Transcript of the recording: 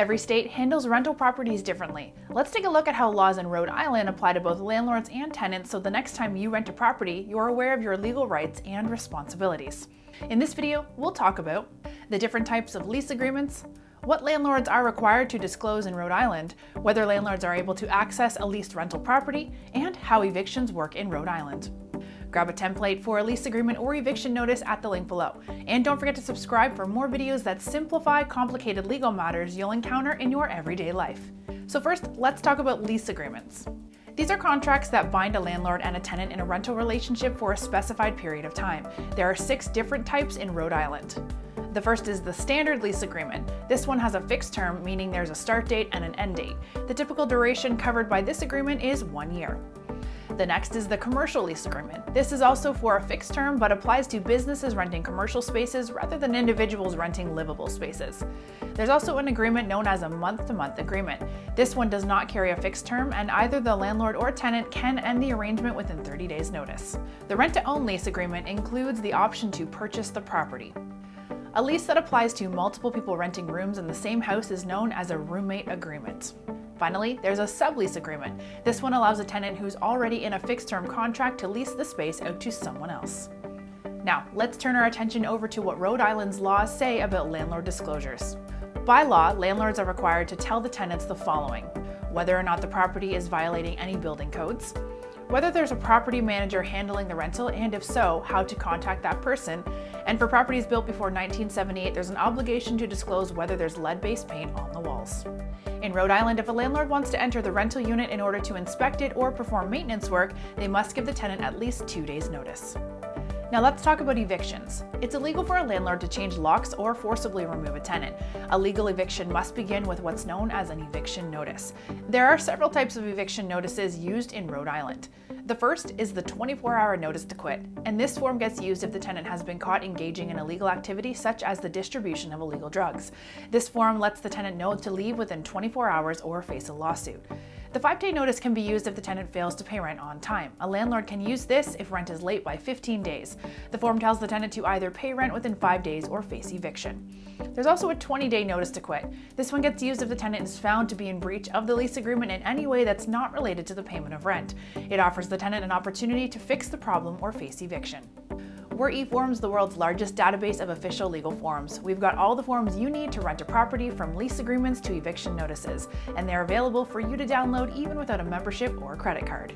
Every state handles rental properties differently. Let's take a look at how laws in Rhode Island apply to both landlords and tenants so the next time you rent a property, you're aware of your legal rights and responsibilities. In this video, we'll talk about the different types of lease agreements, what landlords are required to disclose in Rhode Island, whether landlords are able to access a leased rental property, and how evictions work in Rhode Island. Grab a template for a lease agreement or eviction notice at the link below. And don't forget to subscribe for more videos that simplify complicated legal matters you'll encounter in your everyday life. So first, let's talk about lease agreements. These are contracts that bind a landlord and a tenant in a rental relationship for a specified period of time. There are 6 different types in Rhode Island. The first is the standard lease agreement. This one has a fixed term, meaning there's a start date and an end date. The typical duration covered by this agreement is 1 year. The next is the commercial lease agreement. This is also for a fixed term, but applies to businesses renting commercial spaces rather than individuals renting livable spaces. There's also an agreement known as a month-to-month agreement. This one does not carry a fixed term, and either the landlord or tenant can end the arrangement within 30 days notice. The rent-to-own lease agreement includes the option to purchase the property. A lease that applies to multiple people renting rooms in the same house is known as a roommate agreement. Finally, there's a sublease agreement. This one allows a tenant who's already in a fixed-term contract to lease the space out to someone else. Now, let's turn our attention over to what Rhode Island's laws say about landlord disclosures. By law, landlords are required to tell the tenants the following: whether or not the property is violating any building codes, whether there's a property manager handling the rental, and if so, how to contact that person, and for properties built before 1978, there's an obligation to disclose whether there's lead-based paint on the walls. In Rhode Island, if a landlord wants to enter the rental unit in order to inspect it or perform maintenance work, they must give the tenant at least 2 days' notice. Now let's talk about evictions. It's illegal for a landlord to change locks or forcibly remove a tenant. A legal eviction must begin with what's known as an eviction notice. There are several types of eviction notices used in Rhode Island. The first is the 24-hour notice to quit, and this form gets used if the tenant has been caught engaging in illegal activity such as the distribution of illegal drugs. This form lets the tenant know to leave within 24 hours or face a lawsuit. The 5-day notice can be used if the tenant fails to pay rent on time. A landlord can use this if rent is late by 15 days. The form tells the tenant to either pay rent within 5 days or face eviction. There's also a 20-day notice to quit. This one gets used if the tenant is found to be in breach of the lease agreement in any way that's not related to the payment of rent. It offers the tenant an opportunity to fix the problem or face eviction. We're eForms, the world's largest database of official legal forms. We've got all the forms you need to rent a property, from lease agreements to eviction notices, and they're available for you to download even without a membership or credit card.